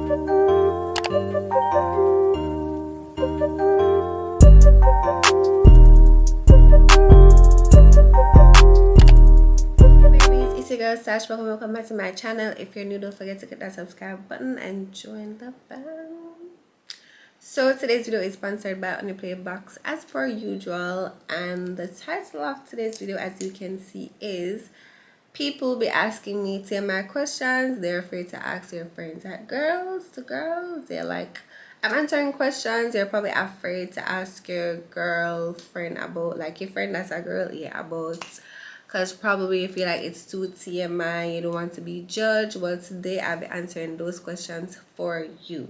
It's your girl Sash. Welcome back to my channel. If you're new, don't forget to hit that subscribe button and join the bell. So today's video is sponsored by Onlyplay Box as per usual, and the title of today's video, as you can see, is people be asking me TMI questions they're afraid to ask their friends. Like girls to girls, they're like, I'm answering questions you're probably afraid to ask your girlfriend about, like your friend that's a girl, yeah, about, because probably you feel like it's too TMI, you don't want to be judged. Well, today I'll be answering those questions for you.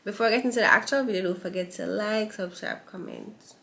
Before I get into the actual video, don't forget to like, subscribe, comment.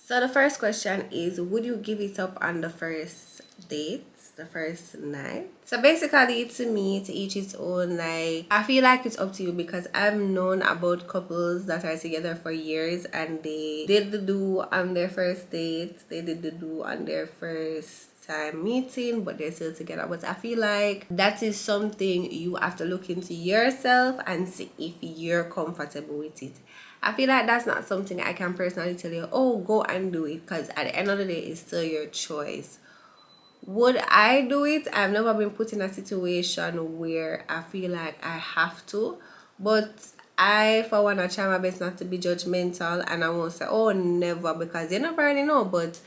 So the first question is, would you give it up on the first date, the first night? So basically, to me, to each its own. Like, I feel like it's up to you, because I've known about couples that are together for years and they did the do on their first date, they did the do on their first time meeting, but they're still together. But I feel like that is something you have to look into yourself and see if you're comfortable with it. I feel like that's not something I can personally tell you, oh, go and do it, because at the end of the day, it's still your choice. Would I do it? I've never been put in a situation where I feel like I have to, but I, for one, I try my best not to be judgmental, and I won't say, oh, never, because you never really know. But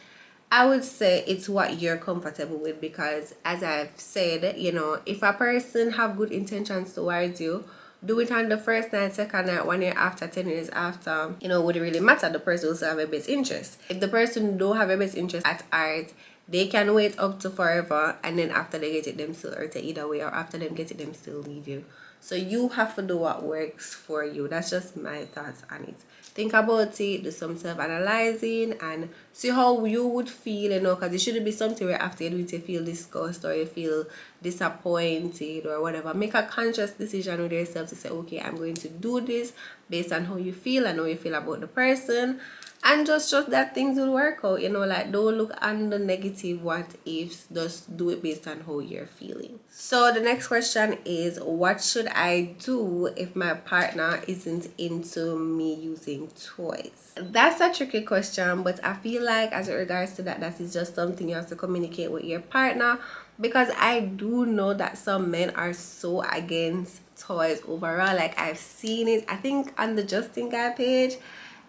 I would say it's what you're comfortable with, because as I've said, you know, if a person have good intentions towards you, do it on the first night, second night, 1 year after, 10 years after, you know, would it really matter? The person also have a best interest. If the person don't have a best interest at heart, they can wait up to forever, and then after they get it, them still hurt it either way, or after them get it, them still leave you. So you have to do what works for you. That's just my thoughts on it. Think about it, do some self-analyzing, and see how you would feel, you know, because it shouldn't be something where after you do it, you feel disgust or you feel disappointed or whatever. Make a conscious decision with yourself to say, okay, I'm going to do this based on how you feel and how you feel about the person, and just trust that things will work out, you know. Like, don't look on the negative what ifs, just do it based on how you're feeling. So the next question is, what should I do if my partner isn't into me using toys? That's a tricky question, but I feel like as it regards to that, that is just something you have to communicate with your partner, because I do know that some men are so against toys overall. Like, I've seen it, I think, on the Justin Guy page.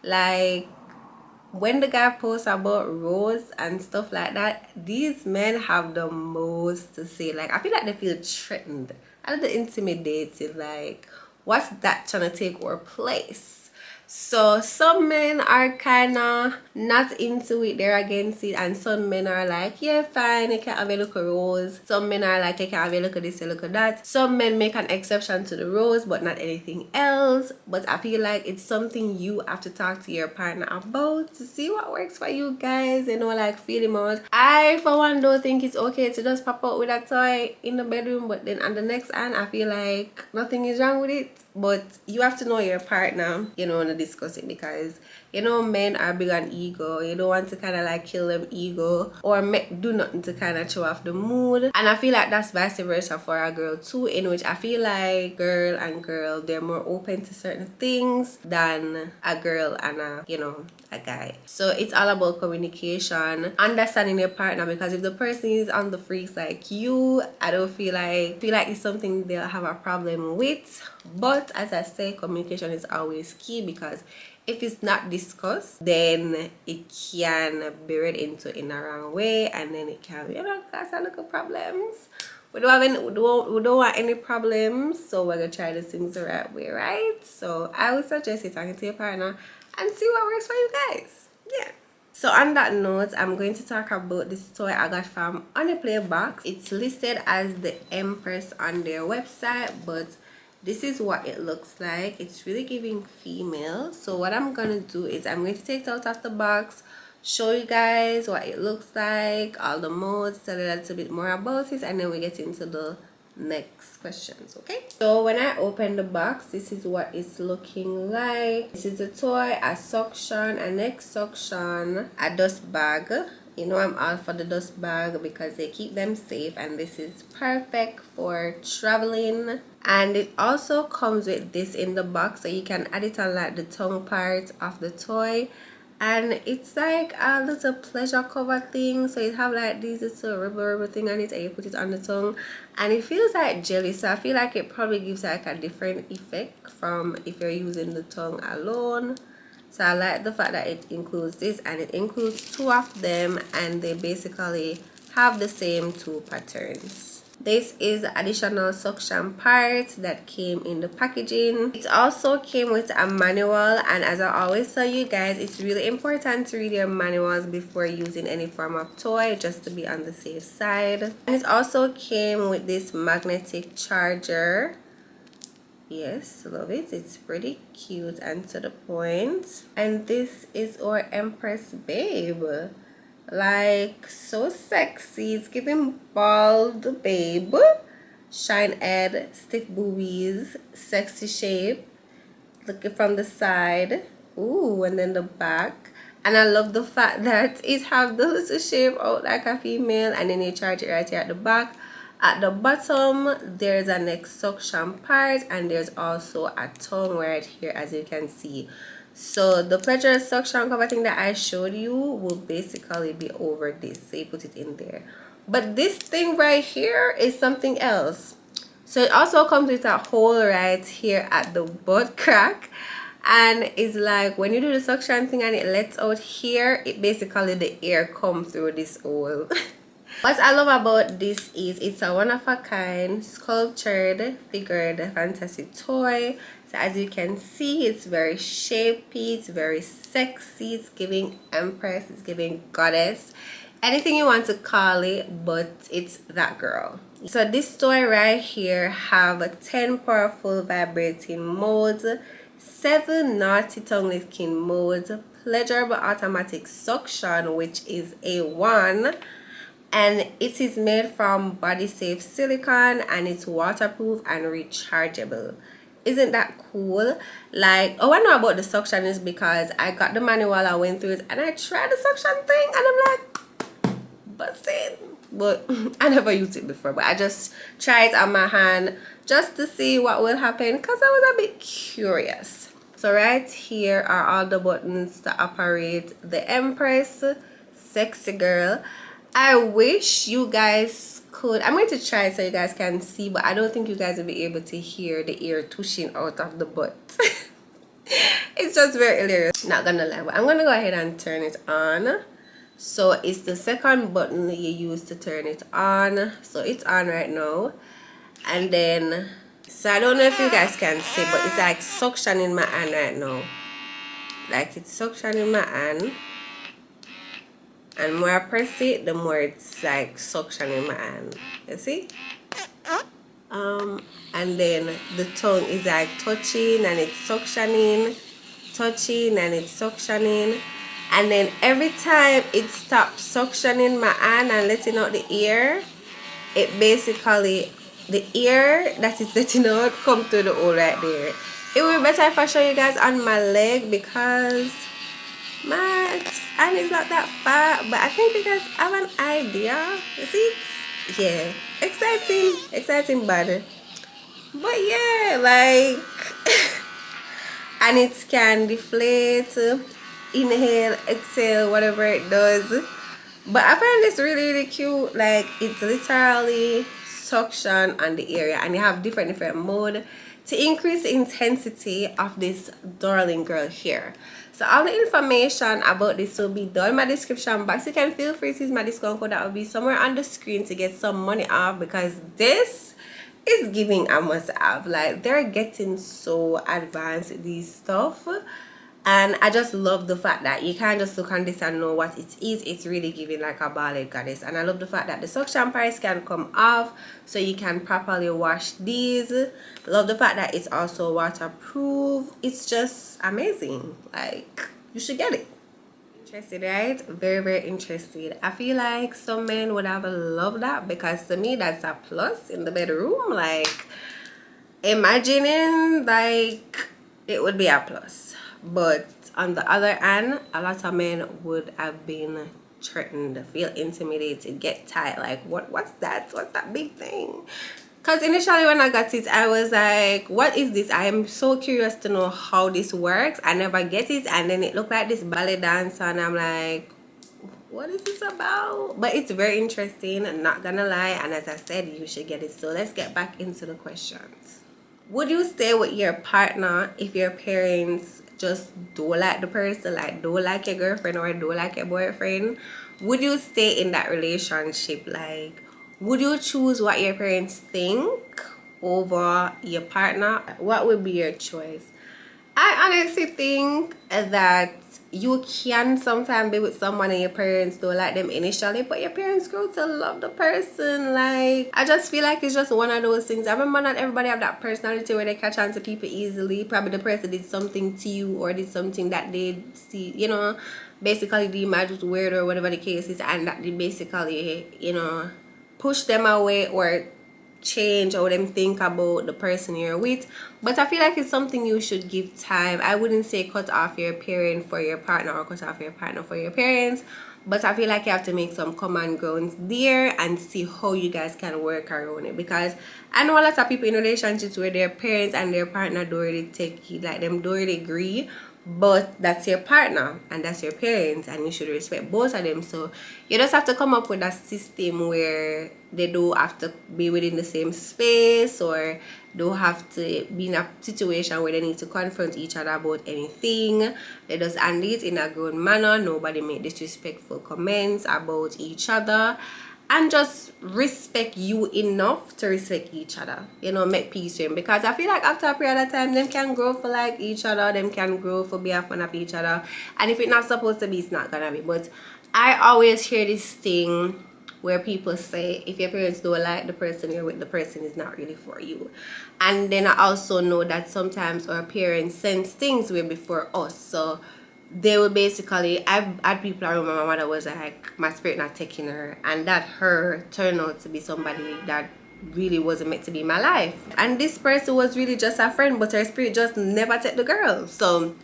Like, when the guy posts about rose and stuff like that, these men have the most to say. Like, I feel like they feel threatened and intimidated. Like, what's that trying to take our place? So some men are kind of not into it, they're against it, and some men are like, yeah, fine, you can have a look at rose. Some men are like, you can have a look at this, a look at that. Some men make an exception to the rose but not anything else. But I feel like it's something you have to talk to your partner about to see what works for you guys, you know, like feel him out. I, for one, don't think it's okay to just pop out with a toy in the bedroom, but then on the next hand, I feel like nothing is wrong with it. But you have to know your partner, you know, to discuss it, because, you know, men are big on ego. You don't want to kind of like kill them ego or do nothing to kind of show off the mood. And I feel like that's vice versa for a girl too, in which I feel like girl and girl, they're more open to certain things than a girl and a, you know, a guy. So it's all about communication, understanding your partner, because if the person is on the freaks like you, I don't feel like it's something they'll have a problem with. But as I say, communication is always key, because if it's not discussed, then it can be read into in a wrong way, and then it can, you know, cause a little problems. We don't want any problems, so we're gonna try the things the right way, right? So I would suggest you talking to your partner and see what works for you guys. Yeah. So on that note, I'm going to talk about this toy I got from Onlyplay Box. It's listed as the Empress on their website, but this is what it looks like. It's really giving female. So what I'm gonna do is I'm going to take it out of the box, show you guys what it looks like, all the modes, tell you a little bit more about it, and then we get into the next questions. Okay, so when I open the box, this is what it's looking like. This is a toy, a suction, a neck suction, a dust bag. You know, I'm all for the dust bag because they keep them safe, and this is perfect for traveling And it also comes with this in the box, so you can add it on like the tongue part of the toy. And it's like a little pleasure cover thing, so you have like these little rubber thing on it, and you put it on the tongue, and it feels like jelly. So I feel like it probably gives like a different effect from if you're using the tongue alone. So I like the fact that it includes this, and it includes two of them, and they basically have the same two patterns. This is the additional suction part that came in the packaging. It also came with a manual, and as I always tell you guys, it's really important to read your manuals before using any form of toy, just to be on the safe side. And it also came with this magnetic charger. Yes, love it. It's pretty cute and to the point. And this is our Empress babe. Like, so sexy. It's giving bald babe, shine head, stiff boobies, sexy shape. Looking from the side, ooh, and then the back. And I love the fact that it have the little shape out like a female, and then you charge it right here at the back. At the bottom there's a neck suction part, and there's also a tongue right here, as you can see. So the pleasure suction cover thing that I showed you will basically be over this, so you put it in there. But this thing right here is something else. So it also comes with a hole right here at the butt crack, and it's like when you do the suction thing and it lets out here, it basically the air come through this hole. What I love about this is it's a one-of-a-kind sculptured figured fantasy toy. So as you can see, it's very shapy, it's very sexy, it's giving empress, it's giving goddess, anything you want to call it, but it's that girl. So this toy right here have 10 powerful vibrating modes, 7 naughty tongue licking modes, pleasurable automatic suction, which is a 1, and it is made from body safe silicone, and it's waterproof and rechargeable. Isn't that cool? Like, oh, I know about the suction is because I got the manual, I went through it, and I tried the suction thing, and I'm like, busted. But I never used it before, but I just tried it on my hand just to see what will happen, because I was a bit curious. So right here are all the buttons to operate the Empress sexy girl. I wish you guys could, I'm going to try it so you guys can see, but I don't think you guys will be able to hear the air tushing out of the butt. It's just very hilarious, not gonna lie. But I'm gonna go ahead and turn it on. So it's the second button that you use to turn it on. So it's on right now, and then, so I don't know if you guys can see, but it's like suction in my hand right now. Like, it's suction in my hand, and more I press it, the more it's like suction in my hand. You see? And then the tongue is like touching and it's suctioning, touching and it's suctioning. And then every time it stops suctioning my hand and letting out the air, it basically, the air that is letting out come through the hole right there. It would be better if I show you guys on my leg, because my hand is not that far, but I think you guys have an idea. You see? Yeah, exciting body. But yeah, like and it can deflate, inhale, exhale, whatever it does. But I find this really cute. Like, it's literally suction on the area, and you have different mode to increase the intensity of this darling girl here. So all the information about this will be down in my description box. You can feel free to use my discount code that will be somewhere on the screen to get some money off, because this is giving a must have. Like, they're getting so advanced with these stuff, and I just love the fact that you can't just look on this and know what it is. It's really giving like a ballet goddess. And I love the fact that the suction parts can come off, so you can properly wash these. Love the fact that it's also waterproof. It's just amazing. Like, you should get it. Interested, right? Very interested. I feel like some men would have loved that, because to me that's a plus in the bedroom. Like, imagining, like, it would be a plus. But on the other hand, a lot of men would have been threatened, feel intimidated, get tight. Like, what's that big thing? Because initially when I got it, I was like, what is this? I am so curious to know how this works. I never get it. And then it looked like this ballet dance. And I'm like, what is this about? But it's very interesting. I'm not gonna lie. And as I said, you should get it. So let's get back into the questions. Would you stay with your partner if your parents just don't like the person, like don't like your girlfriend or don't like your boyfriend? Would you stay in that relationship? Like, would you choose what your parents think over your partner? What would be your choice? I honestly think that you can sometimes be with someone and your parents don't like them initially, but your parents grow to love the person. Like, I just feel like it's just one of those things. I remember not everybody have that personality where they catch on to people easily. Probably the person did something to you or did something that they see, you know, basically deem as weird or whatever the case is, and that they basically, you know, push them away or change or them think about the person you're with. But I feel like it's something you should give time. I wouldn't say cut off your parent for your partner or cut off your partner for your parents, but I feel like you have to make some common grounds there and see how you guys can work around it. Because I know a lot of people in relationships where their parents and their partner don't really take it, like them don't really agree, but that's your partner and that's your parents and you should respect both of them. So you just have to come up with a system where they don't have to be within the same space or don't have to be in a situation where they need to confront each other about anything. They just handle it in a good manner. Nobody make disrespectful comments about each other, and just respect you enough to respect each other, you know, make peace with them. Because I feel like after a period of time, them can grow for like each other, them can grow for be a fan of each other, and if it's not supposed to be, it's not gonna be. But I always hear this thing where people say if your parents don't like the person you're with, the person is not really for you. And then I also know that sometimes our parents sense things way before us, so they will basically, I've had people, I remember my mother was like, my spirit not taking her, and that her turned out to be somebody that really wasn't meant to be in my life. And this person was really just a friend, but her spirit just never took the girl. So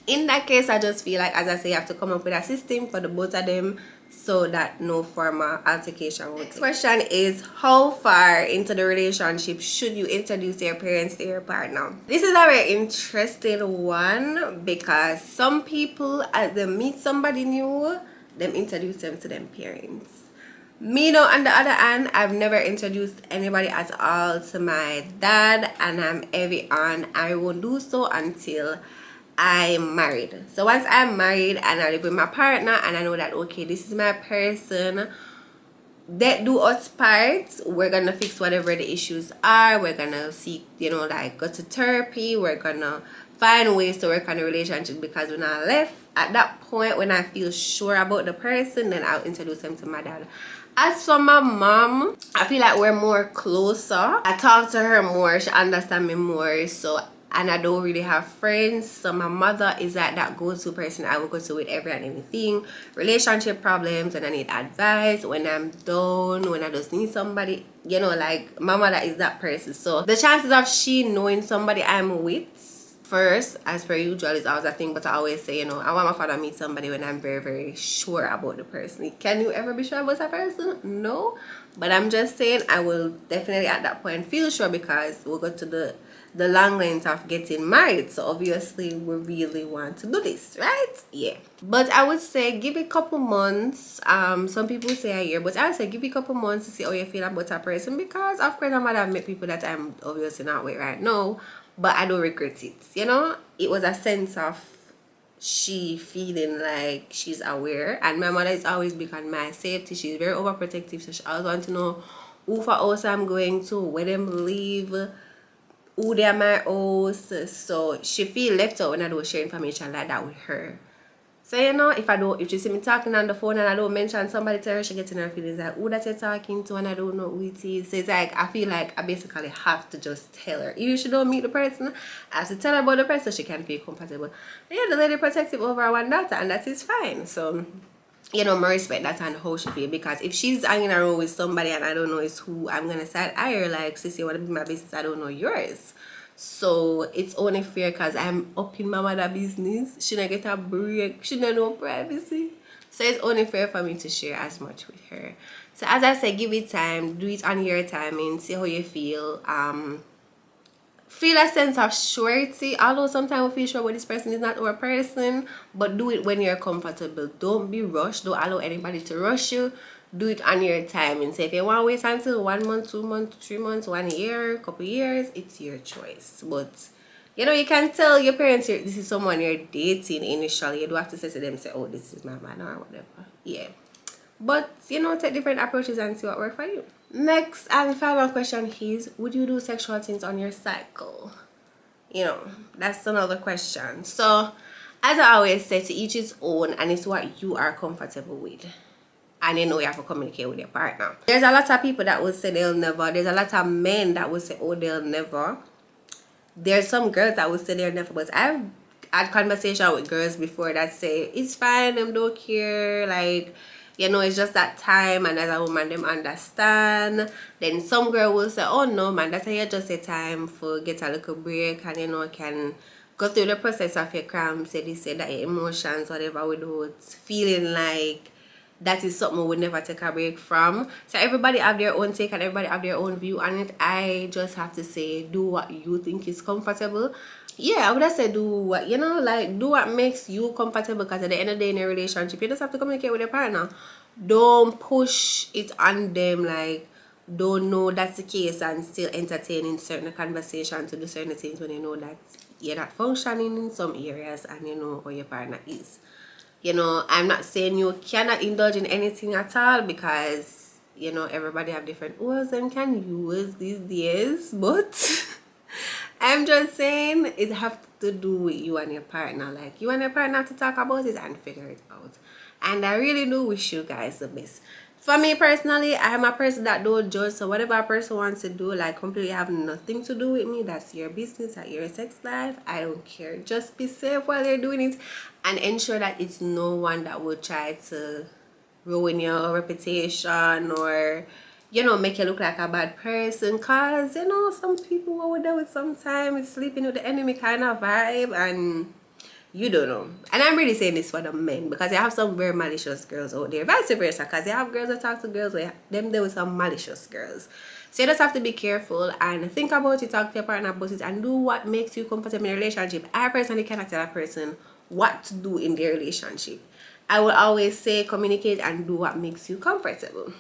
in that case, I just feel like, as I say, you have to come up with a system for the both of them so that no formal altercation will take. Next question is, how far into the relationship should you introduce your parents to your partner? This is a very interesting one because some people, as they meet somebody new, them introduce them to them parents. Me though, on the other hand, I've never introduced anybody at all to my dad, and I'm heavy on I won't do so until I'm married. So once I'm married and I live with my partner and I know that okay, this is my person, that do us part, we're gonna fix whatever the issues are, we're gonna seek, you know, like go to therapy, we're gonna find ways to work on the relationship. Because when I left, at that point when I feel sure about the person, then I'll introduce them to my dad. As for my mom, I feel like we're more closer. I talk to her more, she understands me more, so, and I don't really have friends. So my mother is like that go-to person I will go to with every and anything, relationship problems, when I need advice, when I'm down, when I just need somebody, you know, like my mother is that person. So the chances of she knowing somebody I'm with first, as per usual, is always a thing. But I always say, you know, I want my father to meet somebody when I'm very, very sure about the person. Can you ever be sure about a person? No. But I'm just saying, I will definitely at that point feel sure, because we'll go to the long length of getting married. So obviously we really want to do this, right? Yeah. But I would say give it a couple months. Some people say a year, but I would say give it a couple months to see how you feel about a person. Because of course I might have met people that I'm obviously not with right now, but I don't regret it. You know, it was a sense of she feeling like she's aware, and my mother is always big on my safety. She's very overprotective, so she always wants to know who for house I'm going to, where them live, who they are my house. So she feel left out when I don't share information like that with her. So you know, if she see me talking on the phone and I don't mention somebody to her, she gets in her feelings like, who that you're talking to, and I don't know who it is. So it's like, I feel like I basically have to just tell her. If she don't meet the person, I have to tell her about the person so she can feel comfortable. But yeah, the lady protective over her one daughter, and that is fine. So, you know, I respect that and how she feel. Because if she's hanging around with somebody and I don't know is who, I'm gonna side eye her like, sissy, you wanna be my business, I don't know yours. So it's only fair because I'm up in my mother business. She don't get a break. She don't know privacy. So it's only fair for me to share as much with her. So as I said, give it time, do it on your timing, see how you feel. Feel a sense of surety, although sometimes we feel sure, but this person is not our person. But do it when you're comfortable. Don't be rushed. Don't allow anybody to rush you. Do it on your timing. So if you want to wait until 1 month, 2 months, 3 months, 1 year, couple years, it's your choice. But you know, you can tell your parents this is someone you're dating initially. You don't have to say to them, say, oh, this is my man or whatever. Yeah. But you know, take different approaches and see what works for you. Next and final question is, would you do sexual things on your cycle? You know, that's another question. So as I always say, to each his own, and it's what you are comfortable with. And you know, you have to communicate with your partner. There's a lot of people that will say they'll never. There's a lot of men that will say, oh, they'll never. There's some girls that will say they'll never. But I've had conversation with girls before that say it's fine, them don't care, like, you know, it's just that time, and as a woman them understand. Then some girl will say, oh no man, that's how you just a time for get a little break, and you know, can go through the process of your cramps, say this, say that, your emotions, whatever, without feeling like that is something we would never take a break from. So everybody have their own take and everybody have their own view on it. I just have to say, do what you think is comfortable. Yeah, I would have said do what, you know, like, do what makes you comfortable, because at the end of the day in a relationship, you just have to communicate with your partner. Don't push it on them, like, don't know that's the case and still entertaining certain conversations to do certain things when you know that you're not functioning in some areas and you know how your partner is. You know, I'm not saying you cannot indulge in anything at all, because, you know, everybody have different words and can use these days, but I'm just saying it have to do with you and your partner. Like, you and your partner have to talk about it and figure it out. And I really do wish you guys the best. For me personally, I'm a person that don't judge. So whatever a person wants to do, like, completely have nothing to do with me. That's your business, that's your sex life. I don't care. Just be safe while you're doing it, and ensure that it's no one that will try to ruin your reputation or, you know, make you look like a bad person. Cause, you know, some people what we do with sometimes sleeping with the enemy kind of vibe, and you don't know. And I'm really saying this for the men, because you have some very malicious girls out there, vice versa, because you have girls that talk to girls where them there with some malicious girls. So you just have to be careful and think about it, talk to your partner about it, and do what makes you comfortable in a relationship. I personally cannot tell a person what to do in their relationship. I will always say communicate and do what makes you comfortable.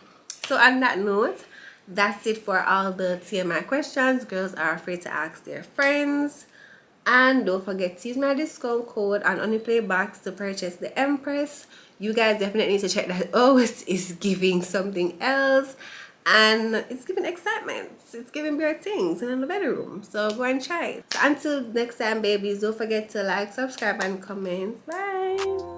So on that note, that's it for all the TMI questions. Girls are free to ask their friends. And don't forget to use my discount code on OnlyPlayBox to purchase the Empress. You guys definitely need to check that out. It's giving something else. And it's giving excitement. It's giving better things in the bedroom. So go and try it. So until next time, babies, don't forget to like, subscribe, and comment. Bye.